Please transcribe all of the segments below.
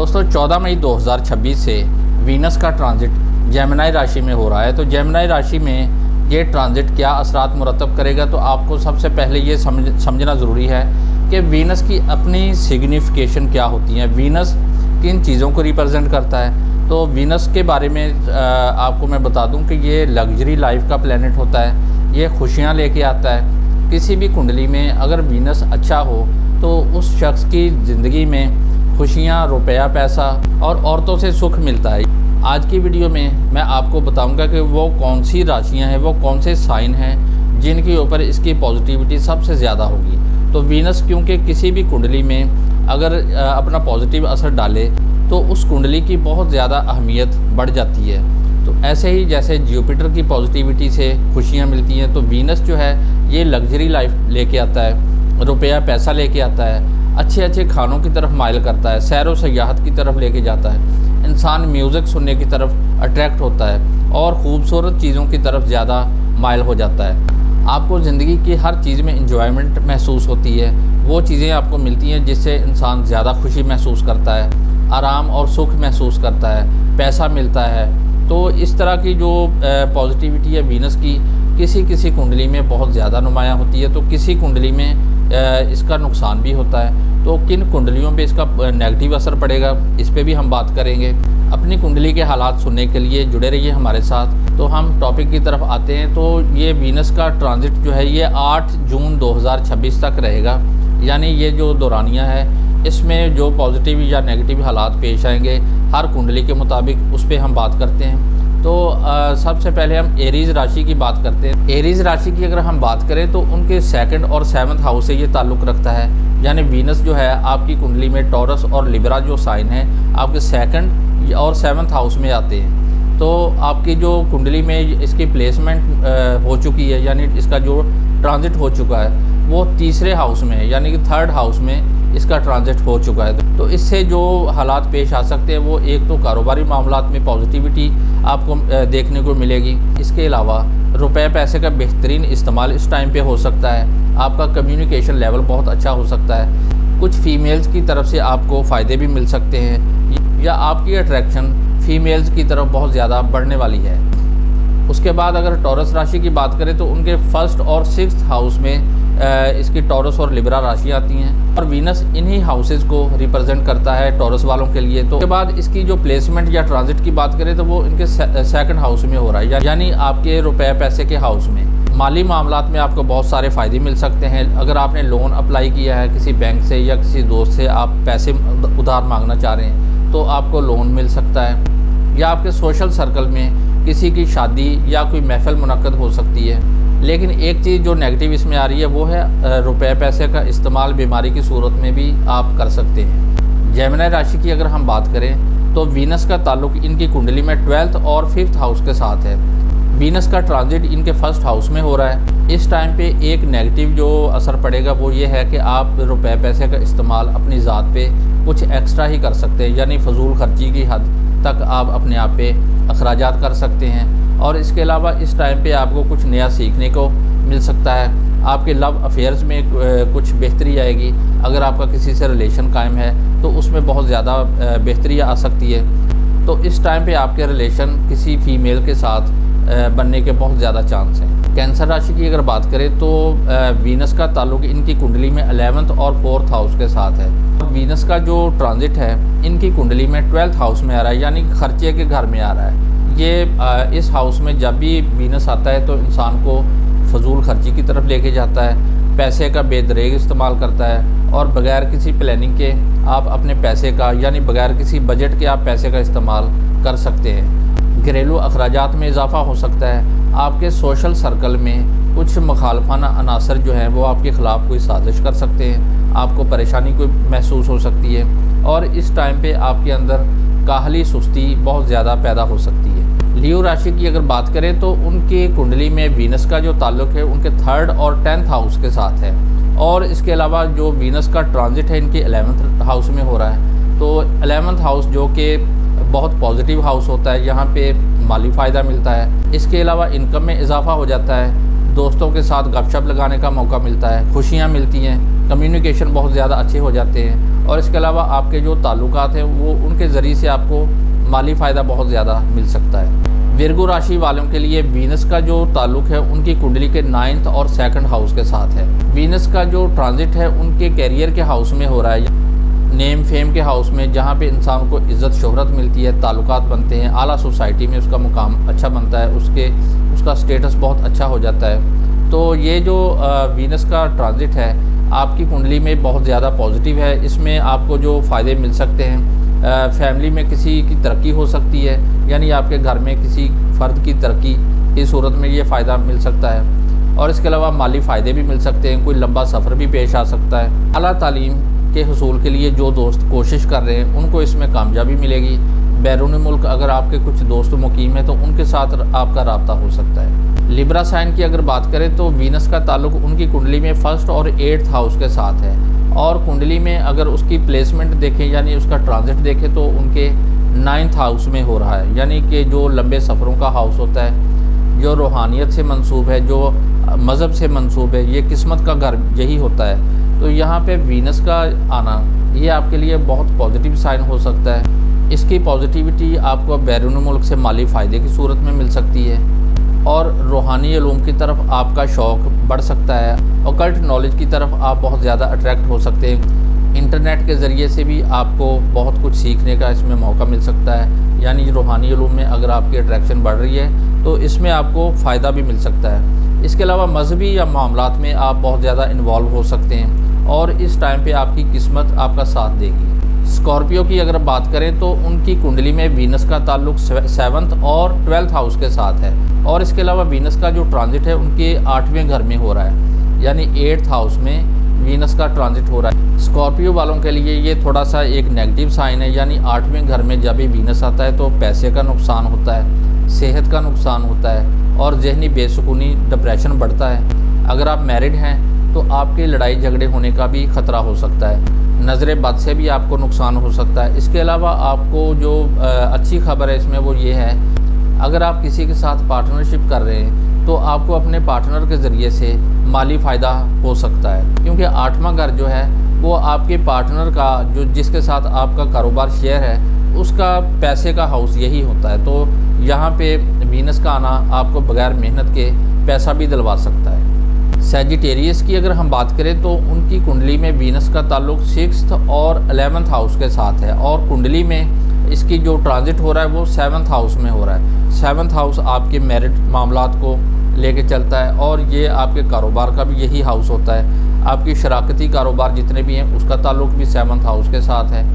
दोस्तों 14 मई 2026 से वीनस का ट्रांजिट जेमिनी राशि में हो रहा है। तो जेमिनी राशि में ये ट्रांजिट क्या असरात मुरतब करेगा, तो आपको सबसे पहले ये समझना ज़रूरी है कि वीनस की अपनी सिग्निफिकेशन क्या होती है, वीनस किन चीज़ों को रिप्रेजेंट करता है। तो वीनस के बारे में आपको मैं बता दूं कि ये लग्जरी लाइफ का प्लैनेट होता है, ये खुशियाँ लेके आता है। किसी भी कुंडली में अगर वीनस अच्छा हो तो उस शख्स की ज़िंदगी में खुशियाँ, रुपया, पैसा और औरतों से सुख मिलता है। आज की वीडियो में मैं आपको बताऊंगा कि वो कौन सी राशियां हैं, वो कौन से साइन हैं जिनके ऊपर इसकी पॉजिटिविटी सबसे ज़्यादा होगी। तो वीनस क्योंकि किसी भी कुंडली में अगर अपना पॉजिटिव असर डाले तो उस कुंडली की बहुत ज़्यादा अहमियत बढ़ जाती है। तो ऐसे ही जैसे जुपिटर की पॉजिटिविटी से खुशियाँ मिलती हैं, तो वीनस जो है ये लग्जरी लाइफ लेके आता है, रुपया पैसा लेके आता है, अच्छे अच्छे खानों की तरफ माइल करता है, सैर व सयाहत की तरफ लेके जाता है, इंसान म्यूज़िक सुनने की तरफ अट्रैक्ट होता है और ख़ूबसूरत चीज़ों की तरफ ज़्यादा माइल हो जाता है। आपको ज़िंदगी की हर चीज़ में इंजॉयमेंट महसूस होती है, वो चीज़ें आपको मिलती हैं जिससे इंसान ज़्यादा खुशी महसूस करता है, आराम और सुख महसूस करता है, पैसा मिलता है। तो इस तरह की जो पॉजिटिविटी है वीनस की किसी किसी कुंडली में बहुत ज़्यादा नुमायाँ होती है, तो किसी कुंडली में इसका नुकसान भी होता है। तो किन कुंडलियों पे इसका नेगेटिव असर पड़ेगा, इस पे भी हम बात करेंगे। अपनी कुंडली के हालात सुनने के लिए जुड़े रहिए हमारे साथ। तो हम टॉपिक की तरफ आते हैं। तो ये वीनस का ट्रांजिट जो है ये 8 जून 2026 तक रहेगा, यानी ये जो दौरानिया है इसमें जो पॉजिटिव या नेगेटिव हालात पेश आएंगे हर कुंडली के मुताबिक, उस पर हम बात करते हैं। तो सबसे पहले हम एरीज़ राशि की बात करते हैं। एरीज़ राशि की अगर हम बात करें तो उनके 2nd और 7th हाउस से ये ताल्लुक़ रखता है, यानी वीनस जो है आपकी कुंडली में टॉरस और लिब्रा जो साइन है आपके 2nd और 7th हाउस में आते हैं। तो आपकी जो कुंडली में इसकी प्लेसमेंट हो चुकी है, यानी इसका जो ट्रांजिट हो चुका है वो 3रे हाउस में है, यानी कि 3rd हाउस में इसका ट्रांजिट हो चुका है। तो इससे जो हालात पेश आ सकते हैं वो एक तो कारोबारी मामलात में पॉजिटिविटी आपको देखने को मिलेगी। इसके अलावा रुपए पैसे का बेहतरीन इस्तेमाल इस टाइम पे हो सकता है, आपका कम्युनिकेशन लेवल बहुत अच्छा हो सकता है, कुछ फीमेल्स की तरफ से आपको फ़ायदे भी मिल सकते हैं या आपकी अट्रैक्शन फीमेल्स की तरफ बहुत ज़्यादा बढ़ने वाली है। उसके बाद अगर टॉरस राशि की बात करें तो उनके 1st और 6th हाउस में इसकी टॉरस और लिब्रा राशि आती हैं और वीनस इन्हीं हाउसेज को रिप्रेजेंट करता है टॉरस वालों के लिए। तो उसके बाद इसकी जो प्लेसमेंट या ट्रांजिट की बात करें तो वो इनके 2nd हाउस में हो रहा है, यानी आपके रुपए पैसे के हाउस में। माली मामलात में आपको बहुत सारे फ़ायदे मिल सकते हैं। अगर आपने लोन अप्लाई किया है किसी बैंक से या किसी दोस्त से, आप पैसे उधार मांगना चाह रहे हैं तो आपको लोन मिल सकता है, या आपके सोशल सर्कल में किसी की शादी या कोई महफिल मुनक्कद हो सकती है। लेकिन एक चीज़ जो नेगेटिव इसमें आ रही है वो है रुपए पैसे का इस्तेमाल बीमारी की सूरत में भी आप कर सकते हैं। जेमिनी राशि की अगर हम बात करें तो वीनस का ताल्लुक इनकी कुंडली में 12th और 5th हाउस के साथ है। वीनस का ट्रांजिट इनके 1st हाउस में हो रहा है। इस टाइम पे एक नेगेटिव जो असर पड़ेगा वो ये है कि आप रुपए पैसे का इस्तेमाल अपनी ज़ात पे कुछ एक्स्ट्रा ही कर सकते हैं, यानी फजूल खर्ची की हद तक आप अपने आप पे अखराजात कर सकते हैं। और इसके अलावा इस टाइम पे आपको कुछ नया सीखने को मिल सकता है। आपके लव अफेयर्स में कुछ बेहतरी आएगी। अगर आपका किसी से रिलेशन कायम है तो उसमें बहुत ज़्यादा बेहतरी आ सकती है। तो इस टाइम पे आपके रिलेशन किसी फीमेल के साथ बनने के बहुत ज़्यादा चांस हैं। कैंसर राशि की अगर बात करें तो वीनस का ताल्लुक इनकी कुंडली में 11th और 4th हाउस के साथ है। वीनस का जो ट्रांजिट है इनकी कुंडली में 12th हाउस में आ रहा है, यानी खर्चे के घर में आ रहा है। ये इस हाउस में जब भी वीनस आता है तो इंसान को फजूल खर्ची की तरफ लेके जाता है, पैसे का बेदरेग इस्तेमाल करता है और बगैर किसी प्लानिंग के आप अपने पैसे का, यानी बगैर किसी बजट के आप पैसे का इस्तेमाल कर सकते हैं। घरेलू अखराजात में इजाफा हो सकता है। आपके सोशल सर्कल में कुछ मुखालफाना अनासर जो हैं वो आपके ख़िलाफ़ कोई साजिश कर सकते हैं, आपको परेशानी कोई महसूस हो सकती है और इस टाइम पे आपके अंदर काहली सुस्ती बहुत ज़्यादा पैदा हो सकती है। लियो राशि की अगर बात करें तो उनके कुंडली में वीनस का जो ताल्लुक है उनके 3rd और 10th हाउस के साथ है और इसके अलावा जो वीनस का ट्रांजिट है इनके 11th हाउस में हो रहा है। तो 11th हाउस जो कि बहुत पॉजिटिव हाउस होता है, यहाँ पे माली फ़ायदा मिलता है। इसके अलावा इनकम में इजाफा हो जाता है, दोस्तों के साथ गपशप लगाने का मौका मिलता है, खुशियाँ मिलती हैं, कम्युनिकेशन बहुत ज़्यादा अच्छे हो जाते हैं। और इसके अलावा आपके जो ताल्लुकात हैं वो उनके ज़रिए से आपको माली फ़ायदा बहुत ज़्यादा मिल सकता है। विर्गो राशि वालों के लिए वीनस का जो ताल्लुक है उनकी कुंडली के 9th और 2nd हाउस के साथ है। वीनस का जो ट्रांजिट है उनके कैरियर के हाउस में हो रहा है, नेम फेम के हाउस में, जहाँ पे इंसान को इज़्ज़त शोहरत मिलती है, ताल्लुकात बनते हैं, आला सोसाइटी में उसका मुकाम अच्छा बनता है, उसका स्टेटस बहुत अच्छा हो जाता है। तो ये जो वीनस का ट्रांजिट है आपकी कुंडली में बहुत ज़्यादा पॉजिटिव है। इसमें आपको जो फ़ायदे मिल सकते हैं, फैमिली में किसी की तरक्की हो सकती है, यानी आपके घर में किसी फ़र्द की तरक्की की सूरत में ये फ़ायदा मिल सकता है। और इसके अलावा माली फ़ायदे भी मिल सकते हैं, कोई लंबा सफ़र भी पेश आ सकता है। आला तालीम के हुसूल के लिए जो दोस्त कोशिश कर रहे हैं उनको इसमें कामयाबी मिलेगी। बैरून मुल्क अगर आपके कुछ दोस्त मुकीम हैं तो उनके साथ आपका रब्ता हो सकता है। लिब्रा साइन की अगर बात करें तो वीनस का ताल्लुक उनकी कुंडली में 1st और 8th हाउस के साथ है। और कुंडली में अगर उसकी प्लेसमेंट देखें यानी उसका ट्रांजिट देखें तो उनके 9th हाउस में हो रहा है, यानी कि जो लंबे सफ़रों का हाउस होता है, जो रूहानियत से मंसूब है, जो मज़हब से मंसूब है, ये किस्मत का घर यही होता है। तो यहाँ पे वीनस का आना ये आपके लिए बहुत पॉजिटिव साइन हो सकता है। इसकी पॉजिटिविटी आपको बैरून मुल्क से माली फ़ायदे की सूरत में मिल सकती है और रूहानी इल्म की तरफ आपका शौक़ बढ़ सकता है। ऑकल्ट नॉलेज की तरफ आप बहुत ज़्यादा अट्रैक्ट हो सकते हैं। इंटरनेट के ज़रिए से भी आपको बहुत कुछ सीखने का इसमें मौका मिल सकता है, यानी रूहानी इल्म में अगर आपकी अट्रैक्शन बढ़ रही है तो इसमें आपको फ़ायदा भी मिल सकता है। इसके अलावा मजहबी या मामलात में आप बहुत ज़्यादा इन्वॉल्व हो सकते हैं और इस टाइम पे आपकी किस्मत आपका साथ देगी। स्कॉर्पियो की अगर बात करें तो उनकी कुंडली में वीनस का ताल्लुक 7th और 12th हाउस के साथ है। और इसके अलावा वीनस का जो ट्रांजिट है उनके 8वें घर में हो रहा है, यानी 8th हाउस में वीनस का ट्रांजिट हो रहा है। स्कॉर्पियो वालों के लिए ये थोड़ा सा एक नेगेटिव साइन है, यानी 8वें घर में जब भी वीनस आता है तो पैसे का नुकसान होता है, सेहत का नुकसान होता है और जहनी बेसुकूनी, डिप्रेशन बढ़ता है। अगर आप मैरिड हैं तो आपके लड़ाई झगड़े होने का भी ख़तरा हो सकता है। नज़र बद से भी आपको नुकसान हो सकता है। इसके अलावा आपको जो अच्छी खबर है इसमें वो ये है, अगर आप किसी के साथ पार्टनरशिप कर रहे हैं तो आपको अपने पार्टनर के ज़रिए से माली फ़ायदा हो सकता है, क्योंकि 8वां घर जो है वो आपके पार्टनर का, जो जिसके साथ आपका कारोबार शेयर है, उसका पैसे का हाउस यही होता है। तो यहाँ पे वीनस का आना आपको बग़ैर मेहनत के पैसा भी दिलवा सकता है। सैजिटेरियस की अगर हम बात करें तो उनकी कुंडली में वीनस का ताल्लुक 6th और 11th हाउस के साथ है और कुंडली में इसकी जो ट्रांजिट हो रहा है वो 7th हाउस में हो रहा है। 7th हाउस आपके मैरिड मामलात को लेके चलता है और ये आपके कारोबार का भी यही हाउस होता है। आपकी शराकती कारोबार जितने भी हैं उसका ताल्लुक भी 7th हाउस के साथ है।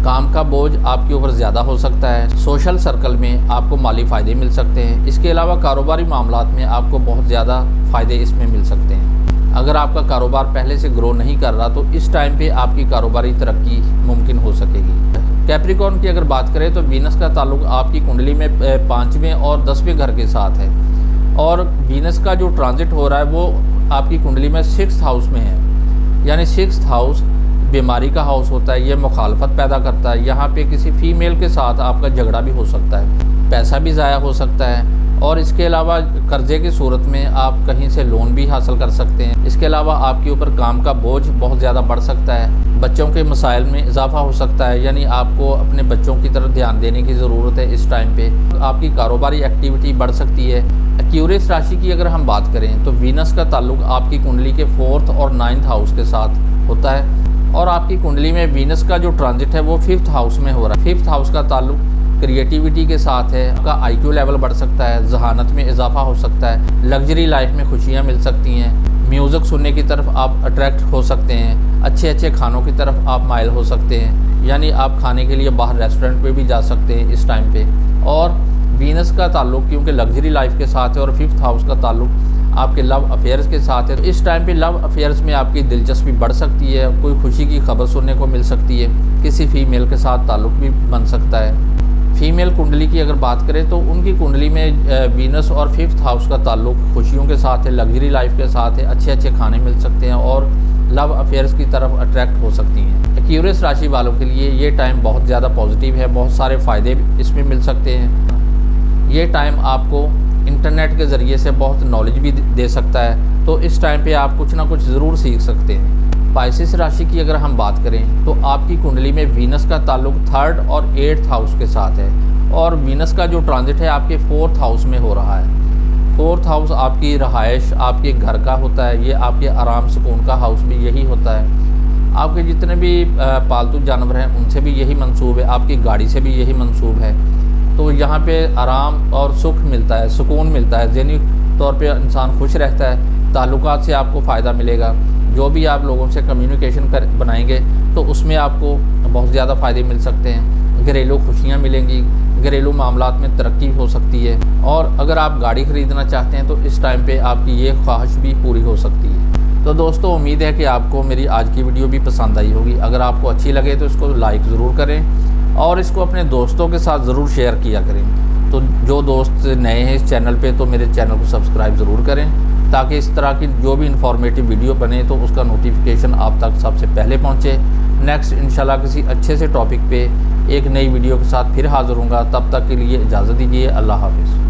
काम का बोझ आपके ऊपर ज़्यादा हो सकता है। सोशल सर्कल में आपको माली फ़ायदे मिल सकते हैं। इसके अलावा कारोबारी मामलात में आपको बहुत ज़्यादा फ़ायदे इसमें मिल सकते हैं। अगर आपका कारोबार पहले से ग्रो नहीं कर रहा तो इस टाइम पे आपकी कारोबारी तरक्की मुमकिन हो सकेगी। कैप्रिकॉर्न की अगर बात करें तो वीनस का ताल्लुक आपकी कुंडली में 5वें और 10वें घर के साथ है और वीनस का जो ट्रांजिट हो रहा है वो आपकी कुंडली में 6th हाउस में है, यानी 6th हाउस बीमारी का हाउस होता है। ये मुखालफत पैदा करता है। यहाँ पे किसी फीमेल के साथ आपका झगड़ा भी हो सकता है, पैसा भी ज़ाया हो सकता है और इसके अलावा कर्जे की सूरत में आप कहीं से लोन भी हासिल कर सकते हैं। इसके अलावा आपके ऊपर काम का बोझ बहुत ज़्यादा बढ़ सकता है। बच्चों के मसाइल में इजाफा हो सकता है, यानी आपको अपने बच्चों की तरफ ध्यान देने की ज़रूरत है। इस टाइम पे आपकी कारोबारी एक्टिविटी बढ़ सकती है। एक्यूरेस राशि की अगर हम बात करें तो वीनस का ताल्लुक आपकी कुंडली के 4th और 9th हाउस के साथ होता है और आपकी कुंडली में वीनस का जो ट्रांजिट है वो 5th हाउस में हो रहा है। 5th हाउस का ताल्लुक क्रिएटिविटी के साथ है। आपका IQ लेवल बढ़ सकता है, जहानत में इजाफा हो सकता है, लग्जरी लाइफ में खुशियाँ मिल सकती हैं, म्यूज़िक सुनने की तरफ आप अट्रैक्ट हो सकते हैं, अच्छे अच्छे खानों की तरफ आप माइल हो सकते हैं, यानी आप खाने के लिए बाहर रेस्टोरेंट पे भी जा सकते हैं इस टाइम पे। और वीनस का ताल्लुक क्योंकि लग्जरी लाइफ के साथ है और 5th हाउस का ताल्लुक आपके लव अफेयर्स के साथ है, तो इस टाइम पे लव अफेयर्स में आपकी दिलचस्पी बढ़ सकती है। कोई खुशी की खबर सुनने को मिल सकती है, किसी फीमेल के साथ ताल्लुक भी बन सकता है। फीमेल कुंडली की अगर बात करें तो उनकी कुंडली में वीनस और 5th हाउस का ताल्लुक खुशियों के साथ है, लग्जरी लाइफ के साथ है, अच्छे अच्छे खाने मिल सकते हैं और लव अफेयर्स की तरफ अट्रैक्ट हो सकती हैं। एक्यूरियस राशि वालों के लिए ये टाइम बहुत ज़्यादा पॉजिटिव है, बहुत सारे फ़ायदे इसमें मिल सकते हैं। ये टाइम आपको इंटरनेट के ज़रिए से बहुत नॉलेज भी दे सकता है, तो इस टाइम पे आप कुछ ना कुछ ज़रूर सीख सकते हैं। पाइसेस राशि की अगर हम बात करें तो आपकी कुंडली में वीनस का ताल्लुक 3rd और 8th हाउस के साथ है, और वीनस का जो ट्रांजिट है आपके 4th हाउस में हो रहा है। 4th हाउस आपकी रहायश, आपके घर का होता है, ये आपके आराम सुकून का हाउस भी यही होता है। आपके जितने भी पालतू जानवर हैं उनसे भी यही मंसूब है, आपकी गाड़ी से भी यही मंसूब है। तो यहाँ पे आराम और सुख मिलता है, सुकून मिलता है, ज़हनी तौर पे इंसान खुश रहता है। ताल्लुकात से आपको फ़ायदा मिलेगा, जो भी आप लोगों से कम्युनिकेशन बनाएंगे तो उसमें आपको बहुत ज़्यादा फ़ायदे मिल सकते हैं। घरेलू खुशियाँ मिलेंगी, घरेलू मामलात में तरक्की हो सकती है, और अगर आप गाड़ी ख़रीदना चाहते हैं तो इस टाइम पे आपकी ये ख्वाहिश भी पूरी हो सकती है। तो दोस्तों, उम्मीद है कि आपको मेरी आज की वीडियो भी पसंद आई होगी। अगर आपको अच्छी लगे तो इसको लाइक ज़रूर करें और इसको अपने दोस्तों के साथ ज़रूर शेयर किया करें। तो जो दोस्त नए हैं इस चैनल पे तो मेरे चैनल को सब्सक्राइब ज़रूर करें, ताकि इस तरह की जो भी इन्फॉर्मेटिव वीडियो बने तो उसका नोटिफिकेशन आप तक सबसे पहले पहुँचे। नेक्स्ट इंशाल्लाह किसी अच्छे से टॉपिक पे एक नई वीडियो के साथ फिर हाज़िर होऊंगा। तब तक के लिए इजाज़त दीजिए। अल्लाह हाफ़िज़।